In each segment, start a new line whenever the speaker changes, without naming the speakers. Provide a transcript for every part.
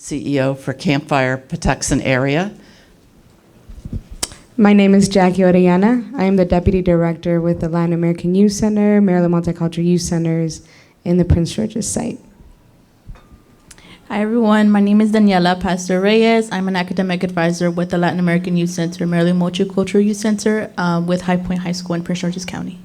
CEO for Campfire Patuxent area.
My name is Jackie Orellana. I am the Deputy Director with the Latin American Youth Center, Maryland Multicultural Youth Centers, in the Prince George's site.
Hi everyone, my name is Daniela Pastor Reyes. I'm an academic advisor with the Latin American Youth Center, Maryland Multicultural Youth Center with High Point High School in Prince George's County.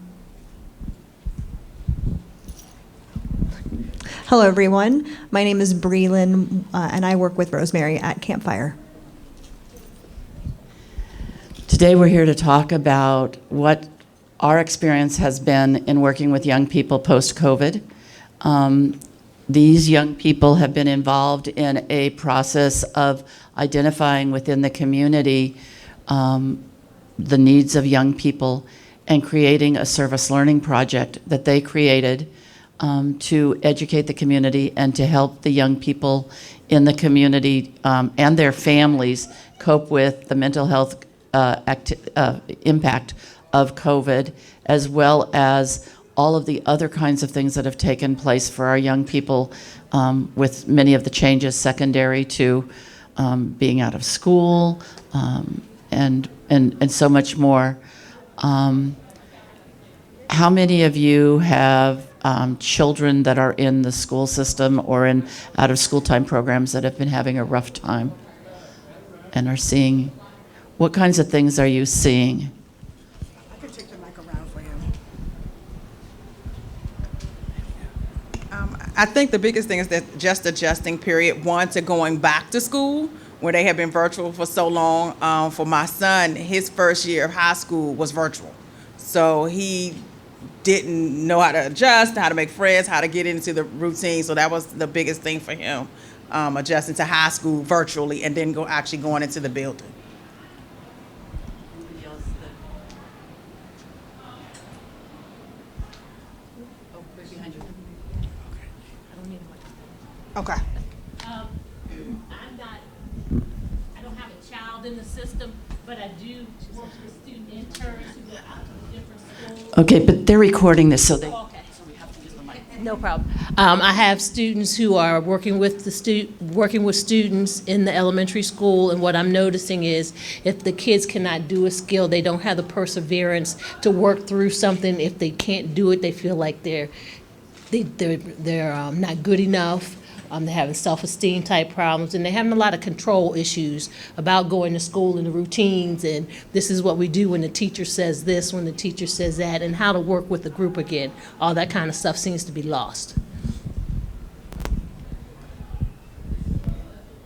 Hello everyone, my name is Breland and I work with Rosemary at Campfire.
Today we're here to talk about what our experience has been in working with young people post-COVID. These young people have been involved in a process of identifying within the community the needs of young people and creating a service learning project that they created to educate the community and to help the young people in the community and their families cope with the mental health impact of COVID, as well as all of the other kinds of things that have taken place for our young people with many of the changes secondary to being out of school and so much more. How many of you have children that are in the school system or in out of school time programs that have been having a rough time and are seeing, what kinds of things are you seeing?
I can take the mic around for you. I think the biggest thing is that just adjusting period one to going back to school where they have been virtual for so long. For my son, his first year of high school was virtual. So he didn't know how to adjust, how to make friends, how to get into the routine. So that was the biggest thing for him, adjusting to high school virtually and then actually going into the building. Okay.
I don't have a child in the system, but I do work with student interns who go out to the different schools.
Okay, but they're recording this, so they.
Okay. No problem. I have students who are working with students in the elementary school, and what I'm noticing is if the kids cannot do a skill, they don't have the perseverance to work through something. If they can't do it, they feel like they're not good enough. They're having self-esteem type problems, and they're having a lot of control issues about going to school and the routines, and this is what we do when the teacher says this, when the teacher says that, and how to work with the group again. All that kind of stuff seems to be lost.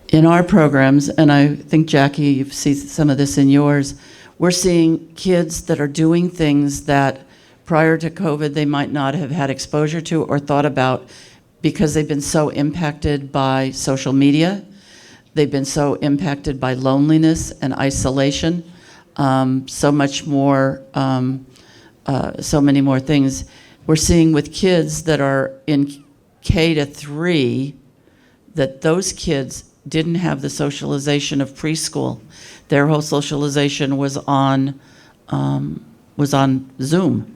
In our programs, and I think, Jackie, you've seen some of this in yours, we're seeing kids that are doing things that prior to COVID they might not have had exposure to or thought about, because they've been so impacted by social media. They've been so impacted by loneliness and isolation, so many more things. We're seeing with kids that are in K to 3, that those kids didn't have the socialization of preschool. Their whole socialization was on Zoom.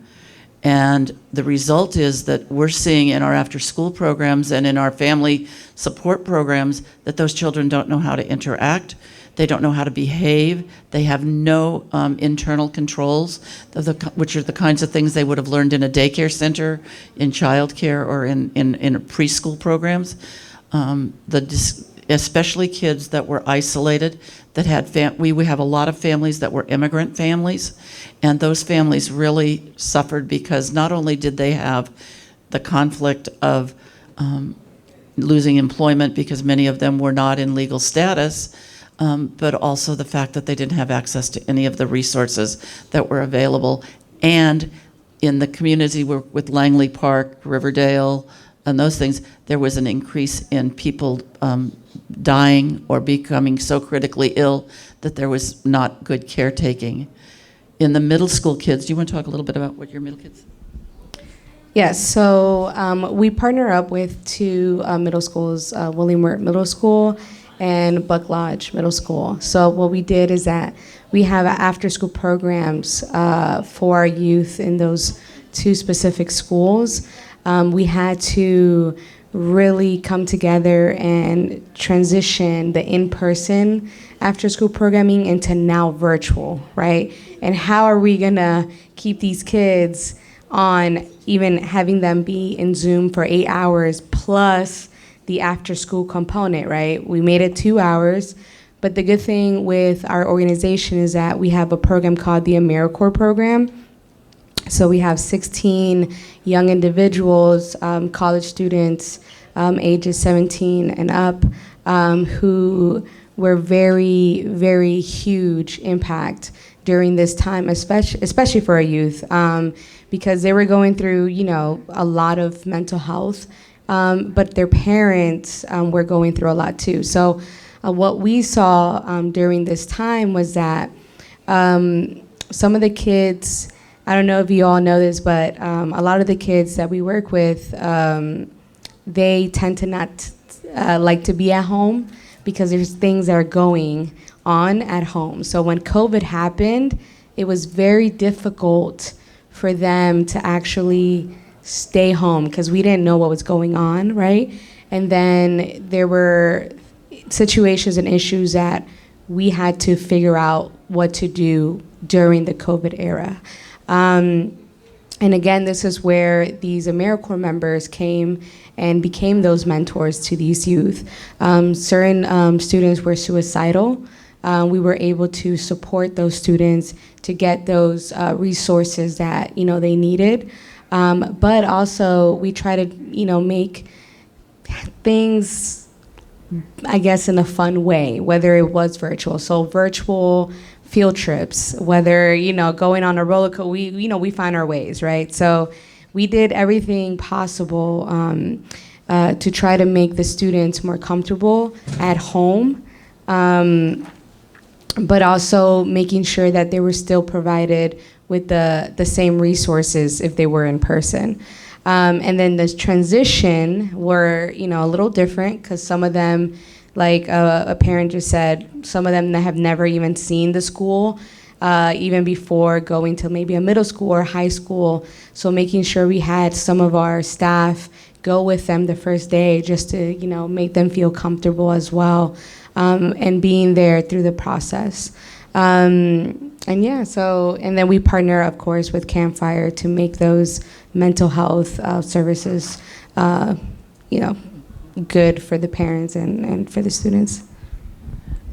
And the result is that we're seeing in our after-school programs and in our family support programs that those children don't know how to interact, they don't know how to behave, they have no internal controls, which are the kinds of things they would have learned in a daycare center, in childcare, or in preschool programs. Especially kids that were isolated, that had we have a lot of families that were immigrant families, and those families really suffered because not only did they have the conflict of losing employment because many of them were not in legal status, but also the fact that they didn't have access to any of the resources that were available. And in the community with Langley Park, Riverdale, and those things, there was an increase in people dying or becoming so critically ill that there was not good caretaking. In the middle school kids, do you want to talk a little bit about what your middle kids?
Yes, so we partner up with two middle schools, William Wirt Middle School and Buck Lodge Middle School. So what we did is that we have after-school programs for our youth in those two specific schools. We had to really come together and transition the in-person after-school programming into now virtual, right? And how are we gonna keep these kids on, even having them be in Zoom for 8 hours plus the after-school component, right? We made it 2 hours, but the good thing with our organization is that we have a program called the AmeriCorps program. So we have 16 young individuals, college students, ages 17 and up, who were very, very huge impact during this time, especially for our youth, because they were going through, a lot of mental health, but their parents were going through a lot too. So what we saw during this time was that some of the kids, I don't know if you all know this, but a lot of the kids that we work with, they tend to not like to be at home because there's things that are going on at home. So when COVID happened, it was very difficult for them to actually stay home because we didn't know what was going on, right? And then there were situations and issues that we had to figure out what to do during the COVID era. And again, this is where these AmeriCorps members came and became those mentors to these youth. Certain students were suicidal. We were able to support those students to get those resources that they needed. But also we try to make things, I guess, in a fun way, whether it was virtual. So virtual field trips, whether going on a roller coaster, we find our ways, right? So we did everything possible to try to make the students more comfortable at home, but also making sure that they were still provided with the same resources if they were in person. And then the transition were a little different because some of them, like a parent just said, some of them that have never even seen the school, even before going to maybe a middle school or high school. So making sure we had some of our staff go with them the first day just to, make them feel comfortable as well, and being there through the process. And then we partner, of course, with Campfire to make those mental health services, good for the parents and for the students.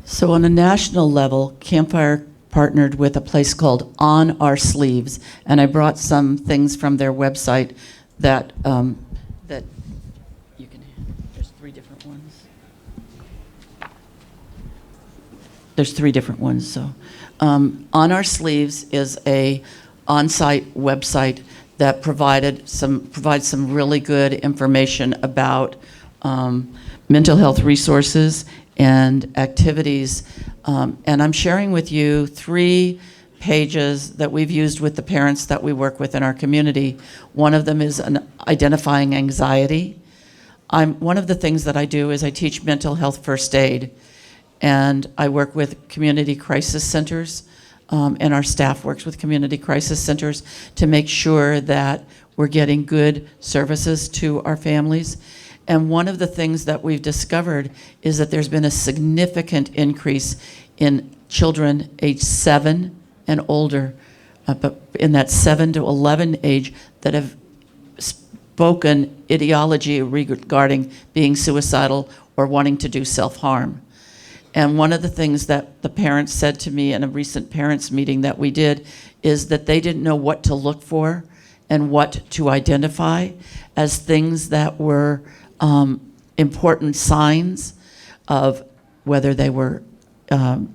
So on a national level, Campfire partnered with a place called On Our Sleeves, and I brought some things from their website that that you can. There's 3 different ones. There's 3 different ones. So, On Our Sleeves is a on-site website that provides some really good information about mental health resources and activities. And I'm sharing with you 3 pages that we've used with the parents that we work with in our community. One of them is identifying anxiety. One of the things that I do is I teach mental health first aid, and I work with community crisis centers, and our staff works with community crisis centers to make sure that we're getting good services to our families. And one of the things that we've discovered is that there's been a significant increase in children age 7 and older, but in that 7 to 11 age, that have spoken ideology regarding being suicidal or wanting to do self-harm. And one of the things that the parents said to me in a recent parents meeting that we did is that they didn't know what to look for and what to identify as things that were important signs of whether they were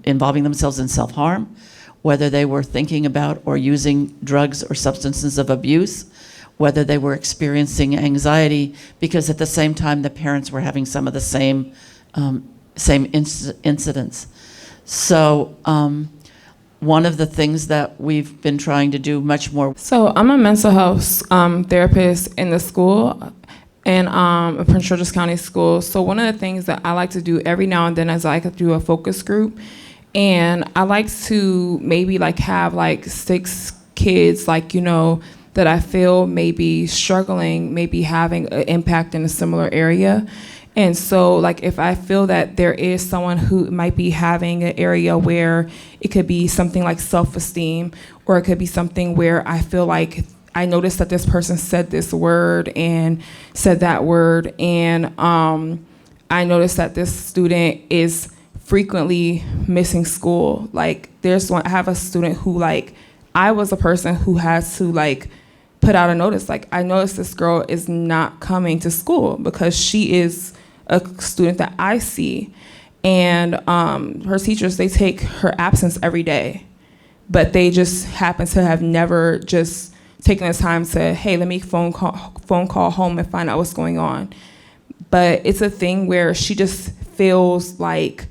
involving themselves in self-harm, whether they were thinking about or using drugs or substances of abuse, whether they were experiencing anxiety, because at the same time the parents were having some of the same incidents. So one of the things that we've been trying to do much more.
So I'm a mental health therapist in the school, and a Prince George's County school. So one of the things that I like to do every now and then is I could do a focus group, and I like to maybe have 6 kids that I feel may be struggling, may be having an impact in a similar area. And so, like, if I feel that there is someone who might be having an area where it could be something like self-esteem, or it could be something where I feel like I noticed that this person said this word and said that word, and I noticed that this student is frequently missing school. Like, I have a student who, like, I was a person who has to, like, put out a notice. Like, I noticed this girl is not coming to school because she is a student that I see, and her teachers, they take her absence every day, but they just happen to have never just taken the time to, hey, let me phone call home and find out what's going on. But it's a thing where she just feels like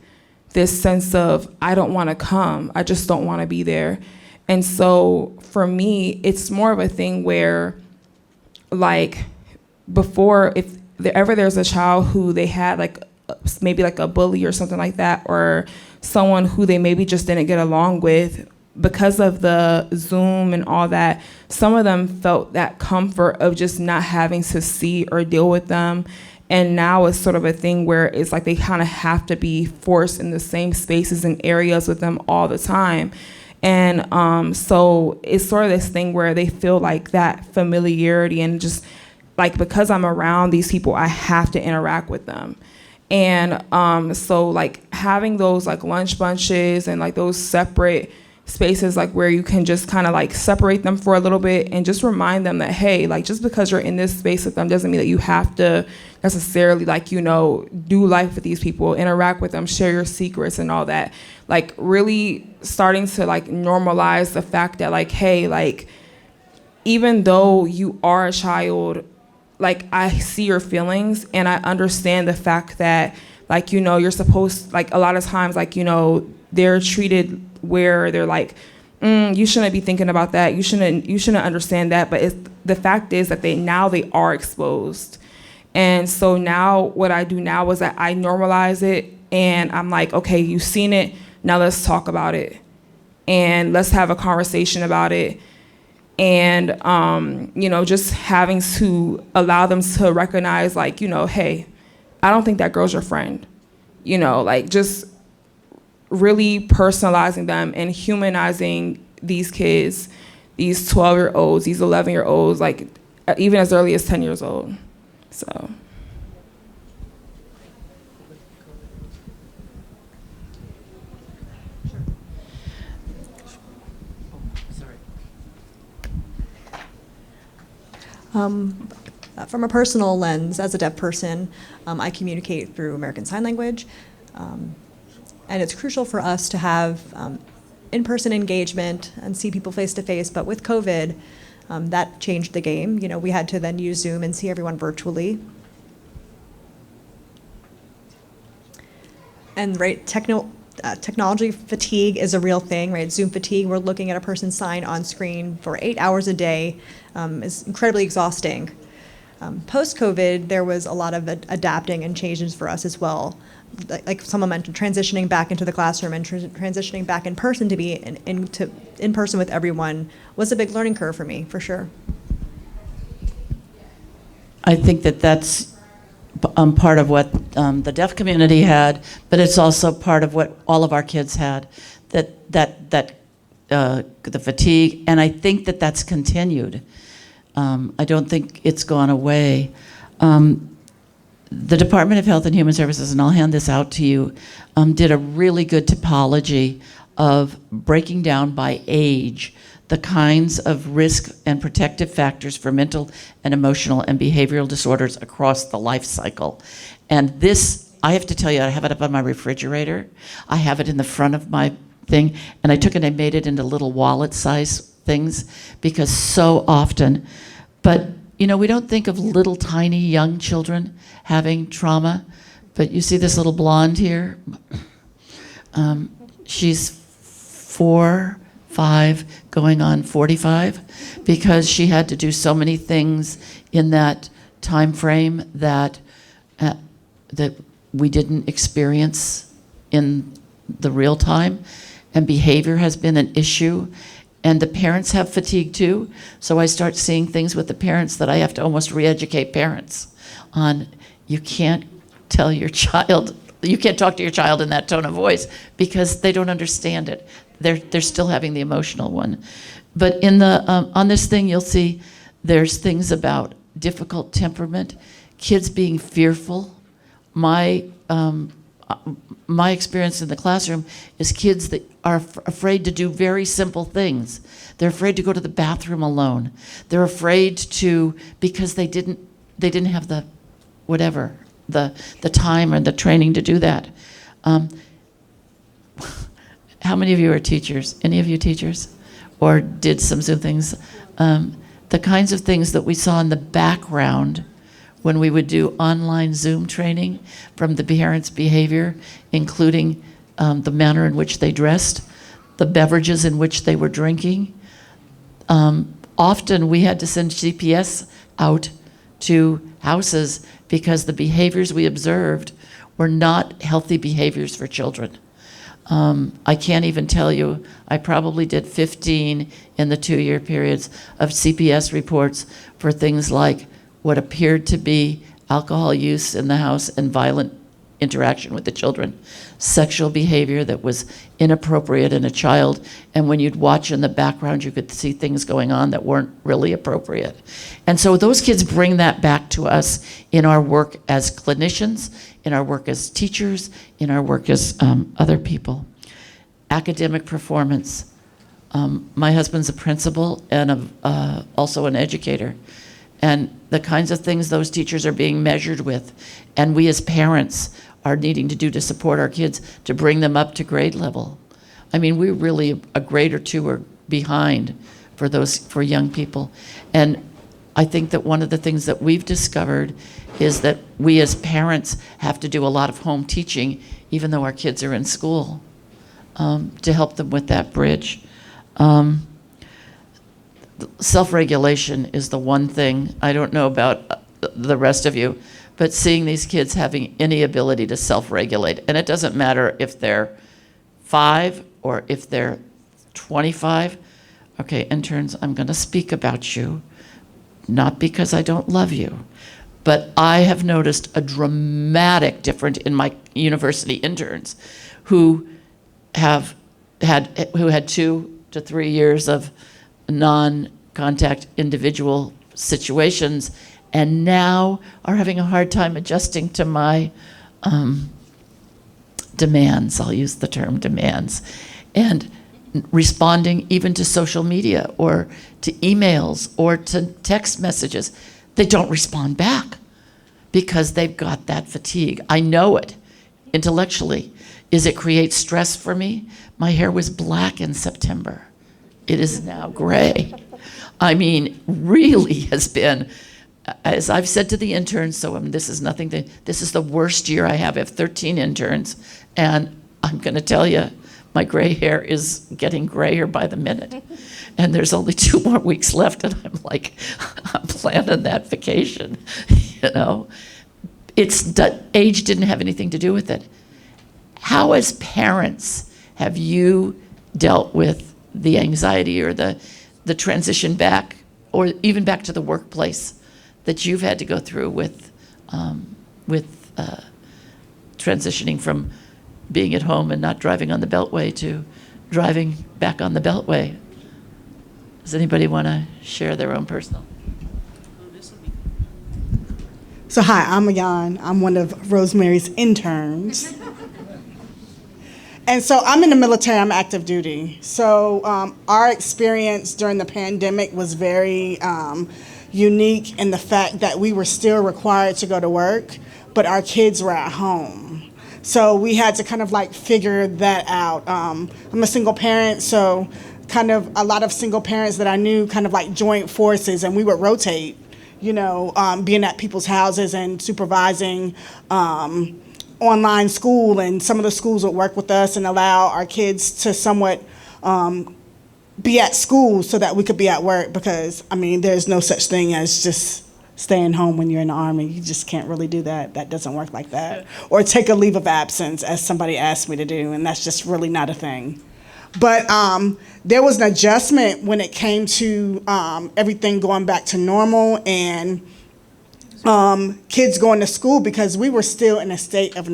this sense of, I don't want to come, I just don't want to be there. And so for me, it's more of a thing where, like, before, if ever there's a child who they had, like, maybe like a bully or something like that, or someone who they maybe just didn't get along with, because of the Zoom and all that, some of them felt that comfort of just not having to see or deal with them. And now it's sort of a thing where it's like they kind of have to be forced in the same spaces and areas with them all the time. And so it's sort of this thing where they feel like that familiarity, and just like, because I'm around these people, I have to interact with them. And so, like, having those, like, lunch bunches and, like, those separate spaces, like, where you can just kind of, like, separate them for a little bit and just remind them that, hey, like, just because you're in this space with them doesn't mean that you have to necessarily, like, you know, do life with these people, interact with them, share your secrets and all that. Like, really starting to, like, normalize the fact that, like, hey, like, even though you are a child, like, I see your feelings and I understand the fact that, like, you know, you're supposed, like, a lot of times, like, you know, they're treated where they're like, you shouldn't be thinking about that, you shouldn't understand that, but the fact is that they are exposed. And so now what I do now is that I normalize it, and I'm like, okay, you've seen it, now let's talk about it, and let's have a conversation about it. And you know, just having to allow them to recognize, like, you know, hey, I don't think that girl's your friend. You know, like, just really personalizing them and humanizing these kids, these 12-year-olds, these 11-year-olds, like, even as early as 10 years old. So.
From a personal lens, as a deaf person, I communicate through American Sign Language. And it's crucial for us to have in-person engagement and see people face-to-face. But with COVID, that changed the game. You know, we had to then use Zoom and see everyone virtually. And right, technology fatigue is a real thing, right? Zoom fatigue, we're looking at a person's sign on screen for 8 hours a day, is incredibly exhausting. Post-COVID, there was a lot of adapting and changes for us as well. Like someone mentioned, transitioning back into the classroom and transitioning back in person to be in person with everyone was a big learning curve for me, for sure.
I think that that's part of what the deaf community had, but it's also part of what all of our kids had, the fatigue, and I think that that's continued. I don't think it's gone away. The Department of Health and Human Services, and I'll hand this out to you, did a really good typology of breaking down by age the kinds of risk and protective factors for mental and emotional and behavioral disorders across the life cycle. And this, I have to tell you, I have it up on my refrigerator. I have it in the front of my thing, and I took it and I made it into little wallet-size things, because so often, but you know, we don't think of little tiny young children having trauma, but you see this little blonde here? She's 4, 5, going on 45, because she had to do so many things in that time frame that that we didn't experience in the real time, and behavior has been an issue. And the parents have fatigue too. So I start seeing things with the parents that I have to almost re-educate parents on. You can't tell your child, you can't talk to your child in that tone of voice because they don't understand it. They're still having the emotional one. But in the on this thing, you'll see there's things about difficult temperament, kids being fearful. My experience in the classroom is kids that are afraid to do very simple things. They're afraid to go to the bathroom alone. They're afraid to, because they didn't have the whatever, the time or the training to do that. How many of you are teachers? Any of you teachers? Or did some Zoom things? The kinds of things that we saw in the background when we would do online Zoom training from the parents' behavior, including the manner in which they dressed, the beverages in which they were drinking. Often we had to send CPS out to houses because the behaviors we observed were not healthy behaviors for children. I can't even tell you, I probably did 15 in the 2-year periods of CPS reports for things like what appeared to be alcohol use in the house and violent interaction with the children, sexual behavior that was inappropriate in a child, and when you'd watch in the background, you could see things going on that weren't really appropriate. And so those kids bring that back to us in our work as clinicians, in our work as teachers, in our work as other people. Academic performance. My husband's a principal and also an educator. And the kinds of things those teachers are being measured with, and we as parents are needing to do to support our kids to bring them up to grade level. I mean, we're really a grade or two are behind for young people. And I think that one of the things that we've discovered is that we as parents have to do a lot of home teaching, even though our kids are in school, to help them with that bridge. Self-regulation is the one thing, I don't know about the rest of you, but seeing these kids having any ability to self-regulate, and it doesn't matter if they're 5 or if they're 25. Okay, interns, I'm going to speak about you, not because I don't love you, but I have noticed a dramatic difference in my university interns who had 2 to 3 years of non-contact individual situations and now are having a hard time adjusting to my demands. I'll use the term demands. And responding even to social media or to emails or to text messages. They don't respond back because they've got that fatigue. I know it intellectually. Is it create stress for me? My hair was black in September. It is now gray. I mean, really has been, as I've said to the interns, so this is nothing this is the worst year I have 13 interns, and I'm gonna tell you, my gray hair is getting grayer by the minute. And there's only 2 more weeks left, and I'm like, I'm planning that vacation, you know? Age didn't have anything to do with it. How, as parents, have you dealt with the anxiety or the transition back, or even back to the workplace that you've had to go through with transitioning from being at home and not driving on the Beltway to driving back on the Beltway? Does anybody want to share their own personal?
So hi, I'm Ayan. I'm one of Rosemary's interns. And so I'm in the military, I'm active duty. So our experience during the pandemic was very unique in the fact that we were still required to go to work, but our kids were at home. So we had to kind of like figure that out. I'm a single parent, so kind of a lot of single parents that I knew kind of like joined forces, and we would rotate, you know, being at people's houses and supervising online school, and some of the schools would work with us and allow our kids to somewhat be at school so that we could be at work, because, I mean, there's no such thing as just staying home when you're in the Army. You just can't really do that. That doesn't work like that. Or take a leave of absence, as somebody asked me to do, and that's just really not a thing. But there was an adjustment when it came to everything going back to normal and kids going to school because we were still in a state of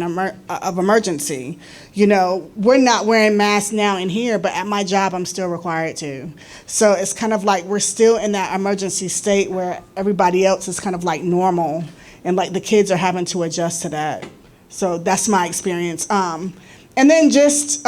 of emergency. You know, we're not wearing masks now in here, but at my job, I'm still required to. So it's kind of like we're still in that emergency state where everybody else is kind of like normal, and like the kids are having to adjust to that. So that's my experience. And then just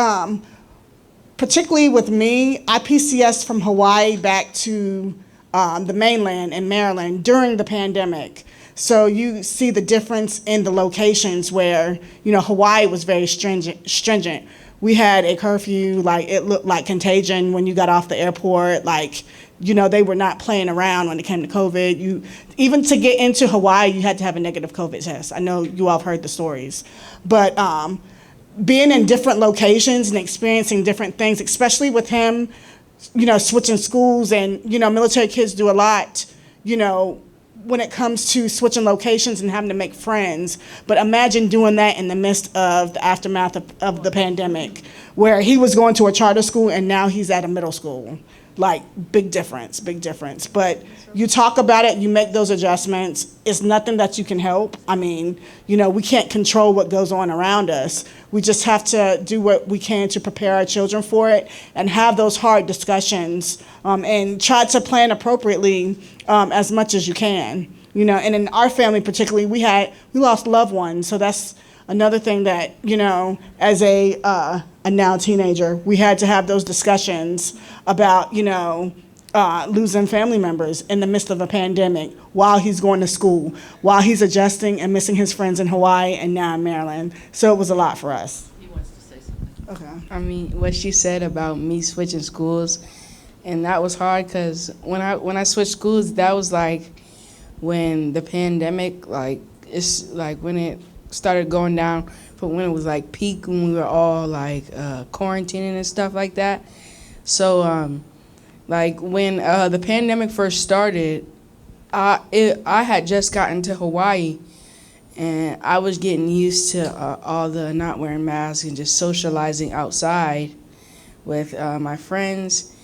particularly with me, I PCSed from Hawaii back to the mainland in Maryland during the pandemic. So you see the difference in the locations where, you know, Hawaii was very stringent. We had a curfew, like it looked like Contagion when you got off the airport. Like, you know, they were not playing around when it came to COVID. Even to get into Hawaii, you had to have a negative COVID test. I know you all have heard the stories. But being in different locations and experiencing different things, especially with him, you know, switching schools and, you know, military kids do a lot, you know, when it comes to switching locations and having to make friends. But imagine doing that in the midst of the aftermath of the pandemic, where he was going to a charter school and now he's at a middle school. Like, big difference. But you talk about it, you make those adjustments. It's nothing that you can help. I mean, you know, we can't control what goes on around us. We just have to do what we can to prepare our children for it and have those hard discussions and try to plan appropriately as much as you can. You know, and in our family particularly, we lost loved ones, so that's another thing that, you know, as a now teenager, we had to have those discussions about, you know, losing family members in the midst of a pandemic while he's going to school, while he's adjusting and missing his friends in Hawaii and now in Maryland. So it was a lot for us.
He wants to say something.
Okay.
I mean, what she said about me switching schools, and that was hard because when I switched schools, that was like when the pandemic, like, it's like when it started going down, but when it was like peak, when we were all like quarantining and stuff like that. So like when the pandemic first started, I had just gotten to Hawaii, and I was getting used to all the not wearing masks and just socializing outside with my friends.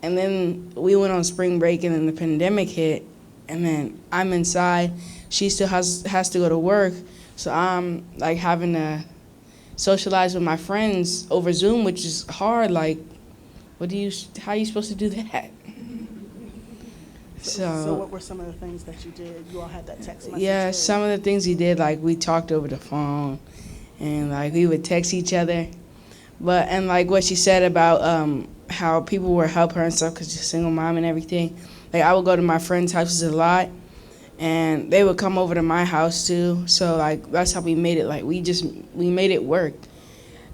And then we went on spring break, and then the pandemic hit, and then I'm inside. She still has to go to work, so I'm like having to socialize with my friends over Zoom, which is hard. Like, how are you supposed to do that?
So what were some of the things that you did? You all had that text message?
Yeah,
too.
some of the things we did, like we talked over the phone, and like we would text each other. And like what she said about how people would help her and stuff because she's a single mom and everything. Like I would go to my friends' houses a lot, and they would come over to my house too. So like that's how we made it. Like we made it work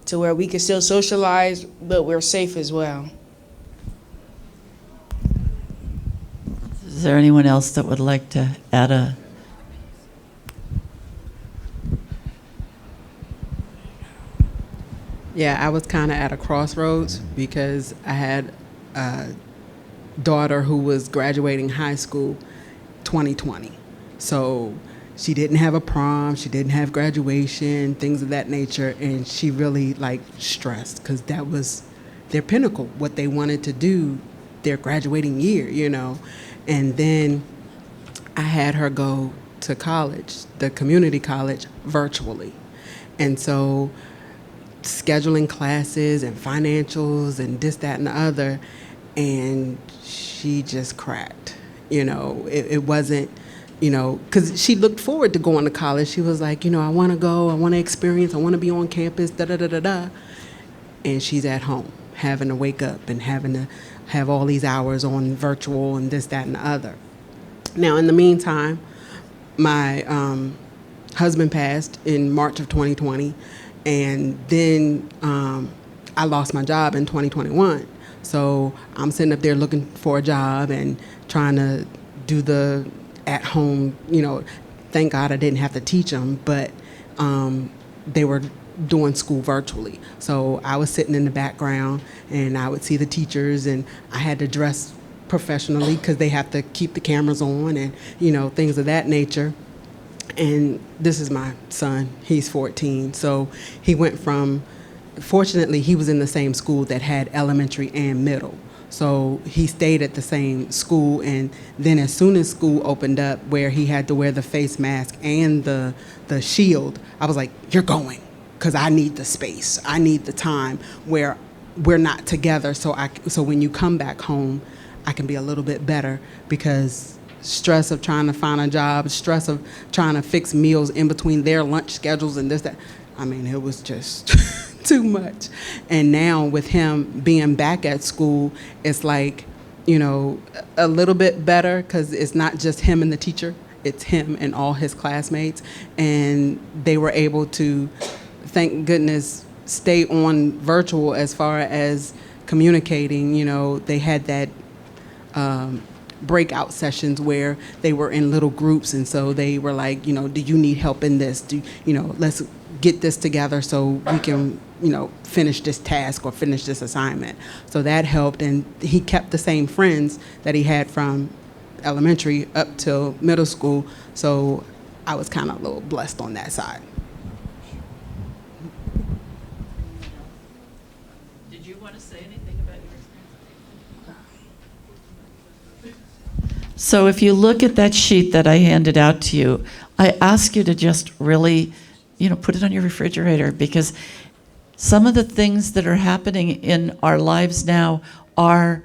to where we could still socialize, but we're safe as well.
Is there anyone else that would like to add a?
Yeah, I was kind of at a crossroads because I had a daughter who was graduating high school 2020. So she didn't have a prom, she didn't have graduation, things of that nature, and she really like stressed because that was their pinnacle, what they wanted to do, their graduating year, you know. And then I had her go to college, the community college, virtually. And so scheduling classes and financials and this, that, and the other, and she just cracked. You know, it wasn't, you know, because she looked forward to going to college. She was like, you know, I want to go, I want to experience, I want to be on campus, da-da-da-da-da. And she's at home, having to wake up and having to have all these hours on virtual and this, that, and the other. Now, in the meantime, my husband passed in March of 2020. And then I lost my job in 2021. So I'm sitting up there looking for a job and trying to do the at-home, you know, thank God I didn't have to teach them, but they were doing school virtually. So I was sitting in the background and I would see the teachers, and I had to dress professionally because they have to keep the cameras on and, you know, things of that nature. And this is my son, he's 14. So he went from fortunately, he was in the same school that had elementary and middle. So he stayed at the same school, and then as soon as school opened up where he had to wear the face mask and the shield, I was like, you're going, because I need the space. I need the time where we're not together, so when you come back home, I can be a little bit better, because stress of trying to find a job, stress of trying to fix meals in between their lunch schedules and this, that. I mean, it was just too much. And now with him being back at school, it's like, you know, a little bit better, because it's not just him and the teacher, it's him and all his classmates. And they were able to, thank goodness, stay on virtual as far as communicating. You know, they had that breakout sessions where they were in little groups, and so they were like, you know, do you need help in this? Let's get this together so we can, finish this task or finish this assignment. So that helped, and he kept the same friends that he had from elementary up till middle school. So I was kind of a little blessed on that side.
Did you want to say anything about your experience? So if you look at that sheet that I handed out to you, I ask you to just really, put it on your refrigerator, because some of the things that are happening in our lives now are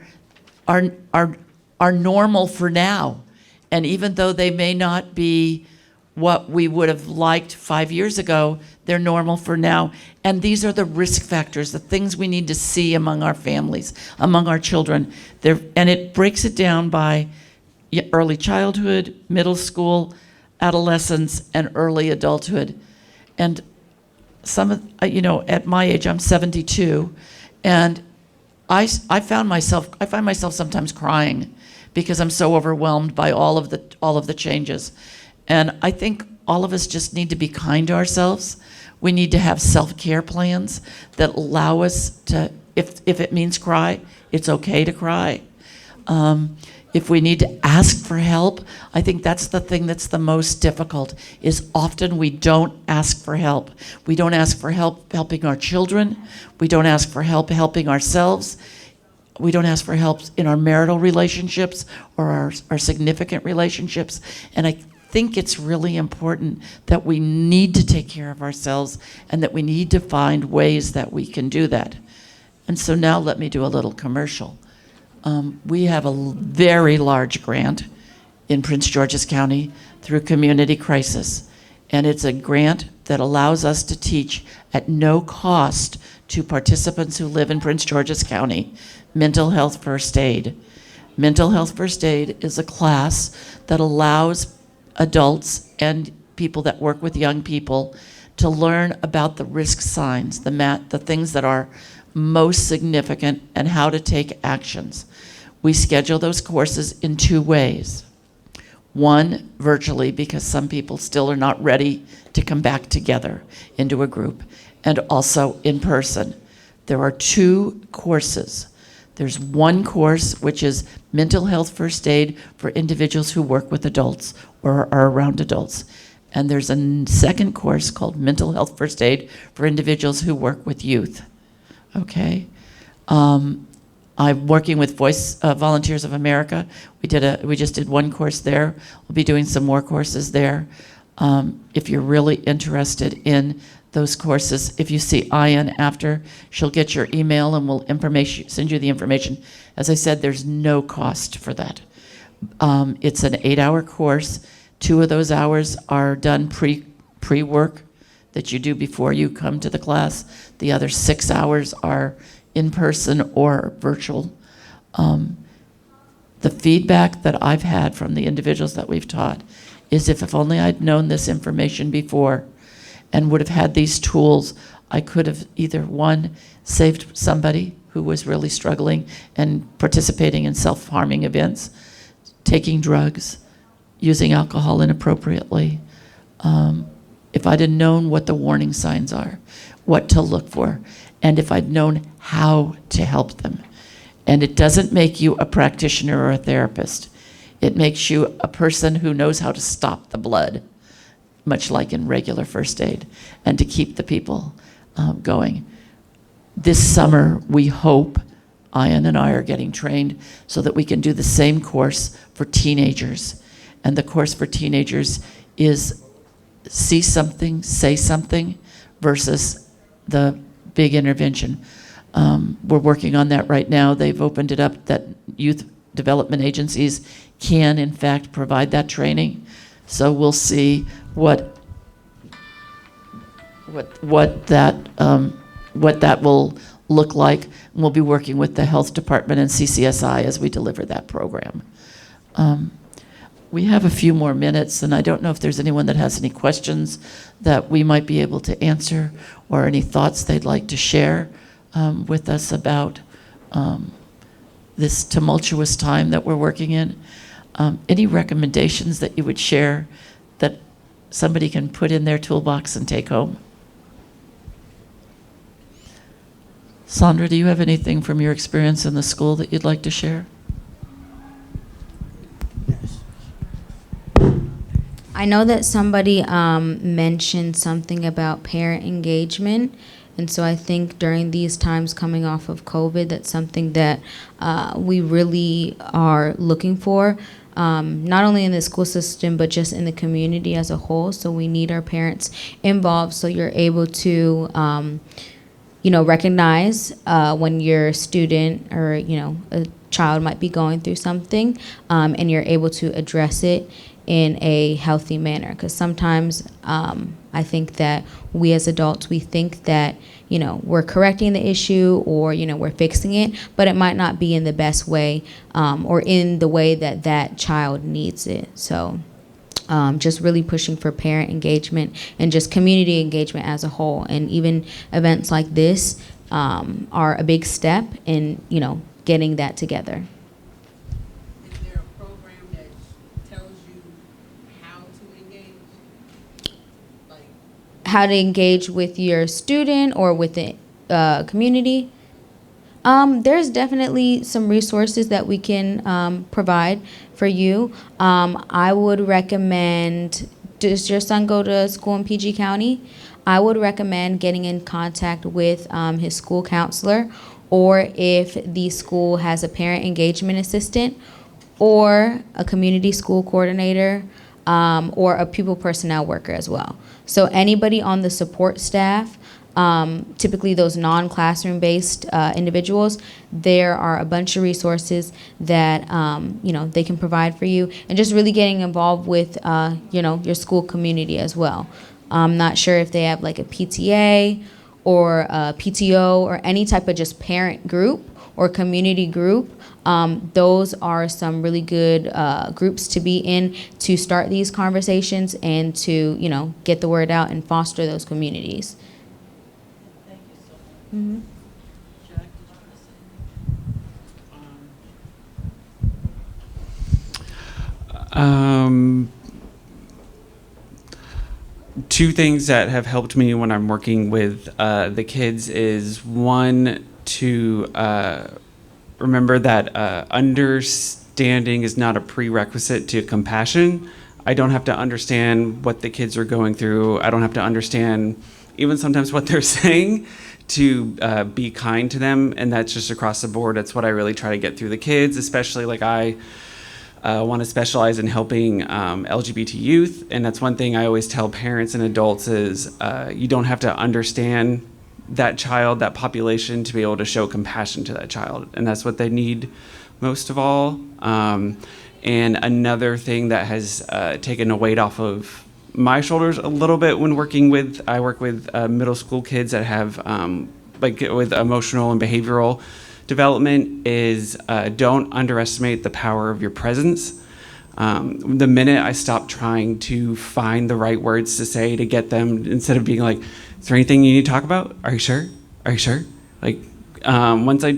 normal for now. And even though they may not be what we would have liked 5 years ago, they're normal for now. And these are the risk factors, the things we need to see among our families, among our children. And it breaks it down by early childhood, middle school, adolescence, and early adulthood. And some of, at my age, I'm 72, and I find myself sometimes crying because I'm so overwhelmed by all of the changes. And I think all of us just need to be kind to ourselves. We need to have self-care plans that allow us to, if it means cry, it's okay to cry. If we need to ask for help, I think that's the thing that's the most difficult, is often we don't ask for help. We don't ask for help helping our children. We don't ask for help helping ourselves. We don't ask for help in our marital relationships or our significant relationships. And I think it's really important that we need to take care of ourselves and that we need to find ways that we can do that. And so now let me do a little commercial. We have a very large grant in Prince George's County through Community Crisis. And it's a grant that allows us to teach at no cost to participants who live in Prince George's County mental health first aid. Mental health first aid is a class that allows adults and people that work with young people to learn about the risk signs, the things that are most significant, and how to take actions. We schedule those courses in 2 ways. One, virtually, because some people still are not ready to come back together into a group, and also in person. There are 2 courses. There's one course, which is mental health first aid for individuals who work with adults or are around adults. And there's a second course called mental health first aid for individuals who work with youth. Okay? I'm working with Voice Volunteers of America. We just did one course there. We'll be doing some more courses there. If you're really interested in those courses, if you see Ian after, she'll get your email and we'll send you the information. As I said, there's no cost for that. It's an 8-hour course. 2 of those hours are done pre-work that you do before you come to the class. The other 6 hours are in person or virtual. The feedback that I've had from the individuals that we've taught is if only I'd known this information before and would have had these tools, I could have either, one, saved somebody who was really struggling and participating in self-harming events, taking drugs, using alcohol inappropriately. If I'd have known what the warning signs are, what to look for, and if I'd known how to help them. And it doesn't make you a practitioner or a therapist. It makes you a person who knows how to stop the blood, much like in regular first aid, and to keep the people going. this summer, we hope, Ian and I are getting trained so that we can do the same course for teenagers. And the course for teenagers is see something, say something, versus the big intervention. We're working on that right now. They've opened it up that youth development agencies can, in fact, provide that training. So we'll see what that will look like. And we'll be working with the health department and CCSI as we deliver that program. We have a few more minutes, and I don't know if there's anyone that has any questions that we might be able to answer, or any thoughts they'd like to share with us about this tumultuous time that we're working in. Any recommendations that you would share that somebody can put in their toolbox and take home? Sandra, do you have anything from your experience in the school that you'd like to share?
I know that somebody mentioned something about parent engagement, and so I think during these times coming off of COVID, that's something that we really are looking for, not only in the school system, but just in the community as a whole. So we need our parents involved so you're able to recognize when your student or, a child might be going through something, and you're able to address it in a healthy manner. Because sometimes I think that we as adults, we think that, we're correcting the issue or, we're fixing it, but it might not be in the best way or in the way that that child needs it. So just really pushing for parent engagement and just community engagement as a whole. And even events like this are a big step in, getting that together.
Is there a program that tells you how to engage?
How to engage with your student or with the community? There's definitely some resources that we can provide for you. I would recommend, does your son go to school in PG County? I would recommend getting in contact with his school counselor, or if the school has a parent engagement assistant or a community school coordinator, or a pupil personnel worker as well. So anybody on the support staff, typically those non-classroom based individuals, there are a bunch of resources that they can provide for you, and just really getting involved with your school community as well. I'm not sure if they have like a PTA or a PTO or any type of just parent group or community group. Those are some really good groups to be in to start these conversations and to get the word out and foster those communities.
Thank you so much.
Mm-hmm.
Jack, did you want to say?
Two things that have helped me when I'm working with the kids is, one, to remember that understanding is not a prerequisite to compassion. I don't have to understand what the kids are going through. I don't have to understand even sometimes what they're saying to be kind to them, and that's just across the board. That's what I really try to get through the kids, especially like I want to specialize in helping LGBT youth, and that's one thing I always tell parents and adults is you don't have to understand that child, that population, to be able to show compassion to that child, and that's what they need most of all. And another thing that has taken a weight off of my shoulders a little bit when I work with middle school kids that have with emotional and behavioral development is don't underestimate the power of your presence. The minute I stopped trying to find the right words to say to get them, instead of being like, is there anything you need to talk about? Are you sure? Are you sure? Like, once I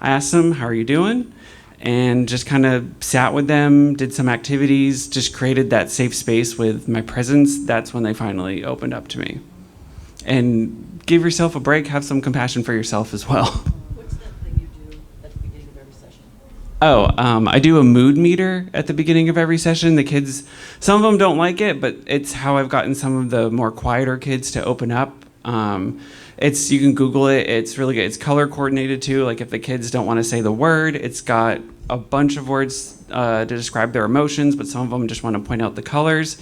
asked them, how are you doing? And just kind of sat with them, did some activities, just created that safe space with my presence, that's when they finally opened up to me. And give yourself a break, have some compassion for yourself as well.
What's that thing you do at the beginning of every session?
I do a mood meter at the beginning of every session. The kids, some of them don't like it, but it's how I've gotten some of the more quieter kids to open up. you can Google it. It's really good. It's color coordinated too. Like if the kids don't want to say the word, it's got a bunch of words to describe their emotions, but some of them just want to point out the colors.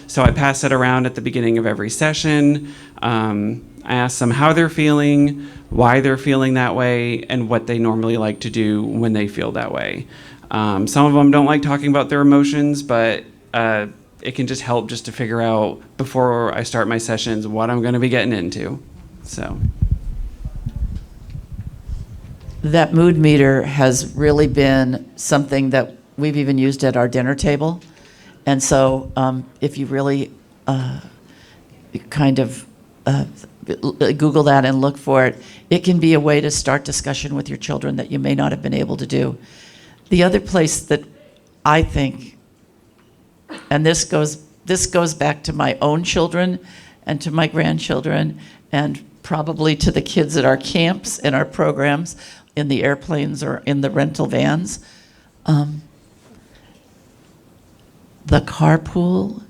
So I pass it around at the beginning of every session. I ask them how they're feeling, why they're feeling that way, and what they normally like to do when they feel that way. Some of them don't like talking about their emotions, but it can just help just to figure out before I start my sessions what I'm going to be getting into. So
that mood meter has really been something that we've even used at our dinner table. And so if you really kind of Google that and look for it, it can be a way to start discussion with your children that you may not have been able to do. The other place that I think, and this goes back to my own children and to my grandchildren and probably to the kids at our camps and our programs in the airplanes or in the rental vans. The carpool,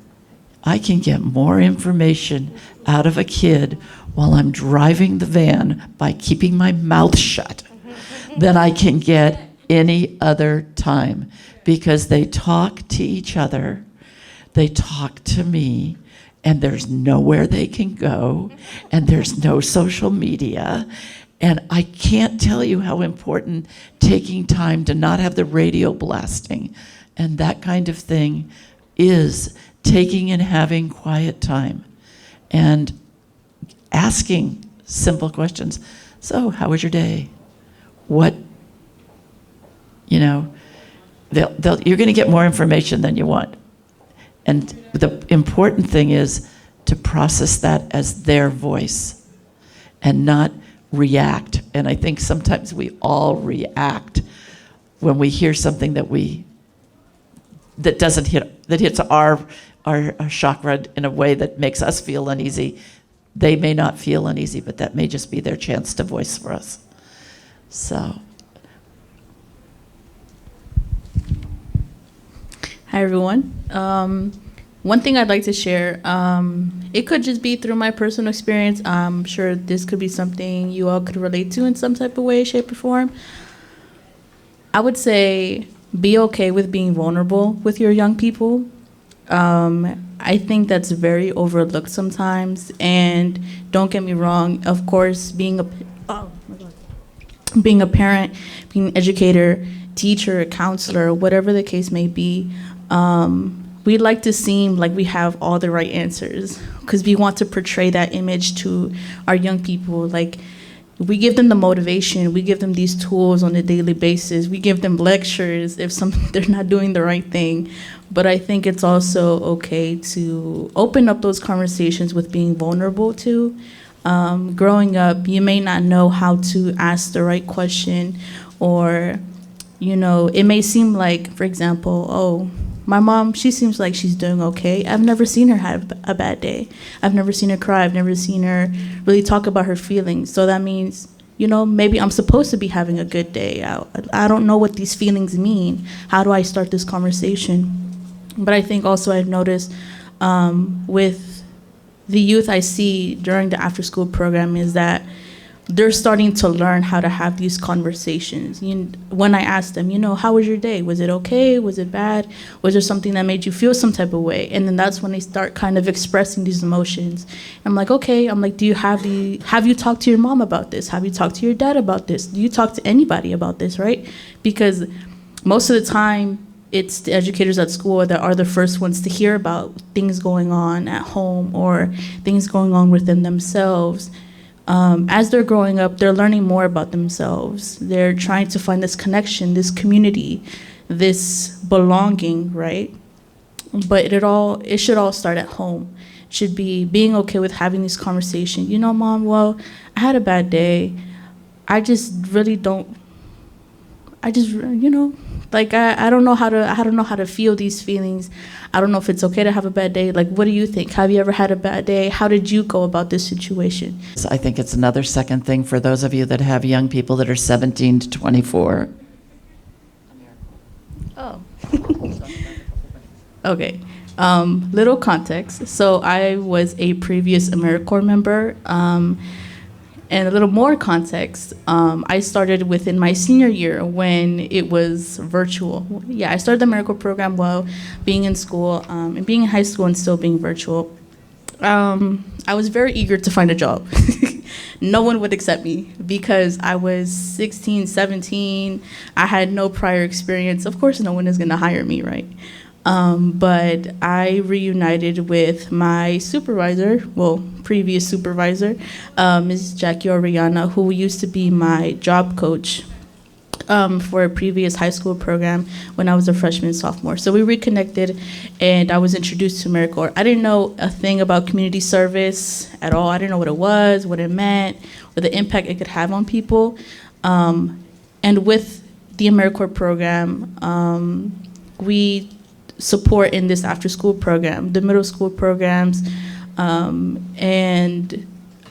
I can get more information out of a kid while I'm driving the van by keeping my mouth shut than I can get any other time, because they talk to each other, they talk to me, and there's nowhere they can go, and there's no social media. And I can't tell you how important taking time to not have the radio blasting and that kind of thing is, taking and having quiet time and asking simple questions. So, how was your day? What, you know, you're going to get more information than you want. And the important thing is to process that as their voice and not react. And I think sometimes we all react when we hear something that hits our chakra in a way that makes us feel uneasy. They may not feel uneasy, but that may just be their chance to voice for us. So.
Hi, everyone. One thing I'd like to share, it could just be through my personal experience. I'm sure this could be something you all could relate to in some type of way, shape, or form. I would say be okay with being vulnerable with your young people. I think that's very overlooked sometimes. And don't get me wrong, of course, being a parent, being an educator, teacher, counselor, whatever the case may be, we like to seem like we have all the right answers because we want to portray that image to our young people. Like, we give them the motivation, we give them these tools on a daily basis, we give them lectures if they're not doing the right thing. But I think it's also okay to open up those conversations with being vulnerable too. Growing up, you may not know how to ask the right question, or, you know, it may seem like, for example, oh, my mom, she seems like she's doing okay. I've never seen her have a bad day. I've never seen her cry. I've never seen her really talk about her feelings. So that means, you know, maybe I'm supposed to be having a good day. I don't know what these feelings mean. How do I start this conversation? But I think also I've noticed with the youth I see during the after-school program is that they're starting to learn how to have these conversations. When I ask them, you know, how was your day? Was it okay? Was it bad? Was there something that made you feel some type of way? And then that's when they start kind of expressing these emotions. I'm like, okay. I'm like, have you talked to your mom about this? Have you talked to your dad about this? Do you talk to anybody about this, right? Because most of the time, it's the educators at school that are the first ones to hear about things going on at home or things going on within themselves. As they're growing up, they're learning more about themselves. They're trying to find this connection, this community, this belonging, right? But it should all start at home. It should be being okay with having this conversation. You know, Mom, well, I had a bad day. I don't know how to feel these feelings. I don't know if it's okay to have a bad day. Like, what do you think? Have you ever had a bad day? How did you go about this situation?
So I think it's another second thing for those of you that have young people that are 17 to 24.
Oh. Okay. Little context. So I was a previous AmeriCorps member. And a little more context, I started within my senior year when it was virtual. Yeah, I started the AmeriCorps program while being in school and being in high school and still being virtual. I was very eager to find a job. No one would accept me because I was 16, 17. I had no prior experience. Of course, no one is going to hire me, right? But I reunited with my supervisor, well, previous supervisor, Ms. Jackie Oriana, who used to be my job coach for a previous high school program when I was a freshman and sophomore. So we reconnected, and I was introduced to AmeriCorps. I didn't know a thing about community service at all. I didn't know what it was, what it meant, or the impact it could have on people. And with the AmeriCorps program, we support in this after-school program, the middle school programs, and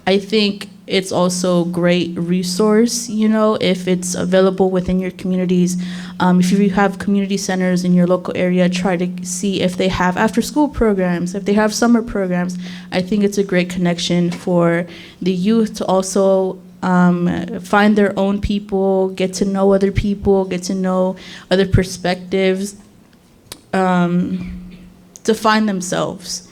I think it's also a great resource, you know, if it's available within your communities. If you have community centers in your local area, try to see if they have after-school programs, if they have summer programs. I think it's a great connection for the youth to also find their own people, get to know other people, get to know other perspectives, to find themselves.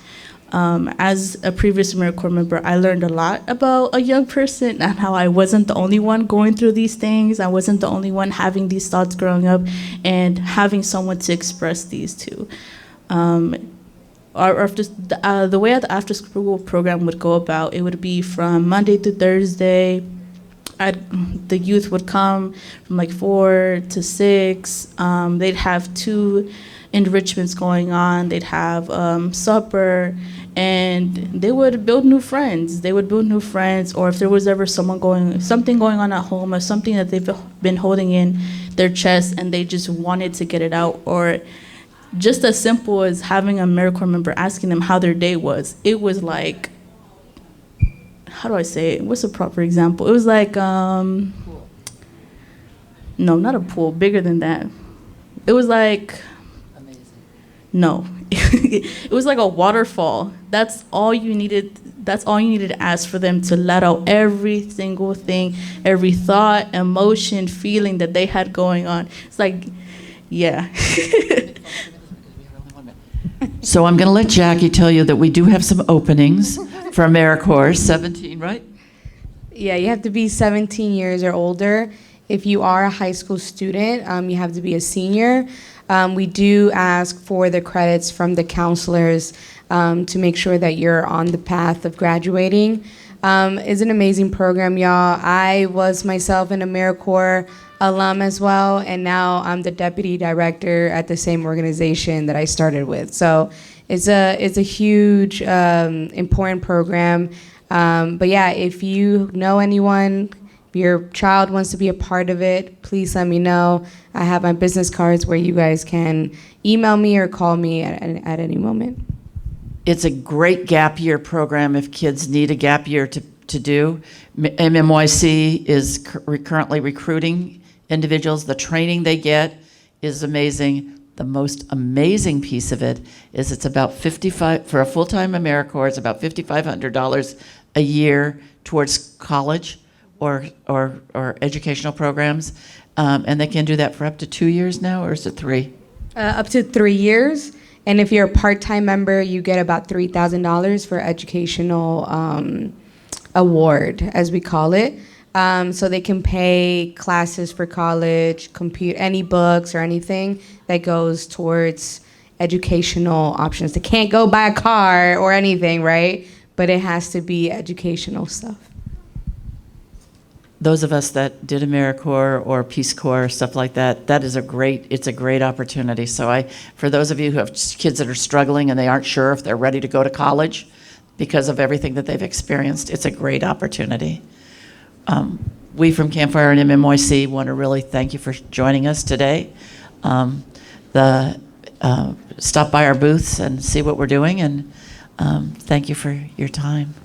As a previous AmeriCorps member, I learned a lot about a young person and how I wasn't the only one going through these things. I wasn't the only one having these thoughts growing up and having someone to express these to. The way the after-school program would go about, it would be from Monday to Thursday. The youth would come from like 4 to 6. They'd have 2 enrichments going on. They'd have supper, and they would build new friends. Or if there was ever something going on at home, or something that they've been holding in their chest and they just wanted to get it out, or just as simple as having a AmeriCorps member asking them how their day was. It was like, how do I say it? What's a proper example? It was like, no, not a pool, bigger than that. It was like, no, it was like a waterfall. That's all you needed to ask for them to let out every single thing, every thought, emotion, feeling that they had going on. It's like, yeah.
So I'm going to let Jackie tell you that we do have some openings for AmeriCorps, 17, right?
Yeah, you have to be 17 years or older. If you are a high school student, you have to be a senior. We do ask for the credits from the counselors to make sure that you're on the path of graduating. It's an amazing program, y'all. I was myself an AmeriCorps alum as well, and now I'm the deputy director at the same organization that I started with. So it's a huge, important program. But yeah, if you know anyone, your child wants to be a part of it, please let me know. I have my business cards where you guys can email me or call me at any moment.
It's a great gap year program if kids need a gap year to do. MMYC is currently recruiting individuals. The training they get is amazing. The most amazing piece of it is it's about for a full-time AmeriCorps, it's about $5,500 a year towards college or educational programs, and they can do that for up to 2 years now, or is it 3?
Up to 3 years, and if you're a part-time member, you get about $3,000 for educational award, as we call it. So they can pay classes for college, any books or anything that goes towards educational options. They can't go buy a car or anything, right? But it has to be educational stuff.
Those of us that did AmeriCorps or Peace Corps, stuff like that, it's a great opportunity. So for those of you who have kids that are struggling and they aren't sure if they're ready to go to college because of everything that they've experienced, it's a great opportunity. We from Campfire and MMYC want to really thank you for joining us today. Stop by our booths and see what we're doing, and thank you for your time.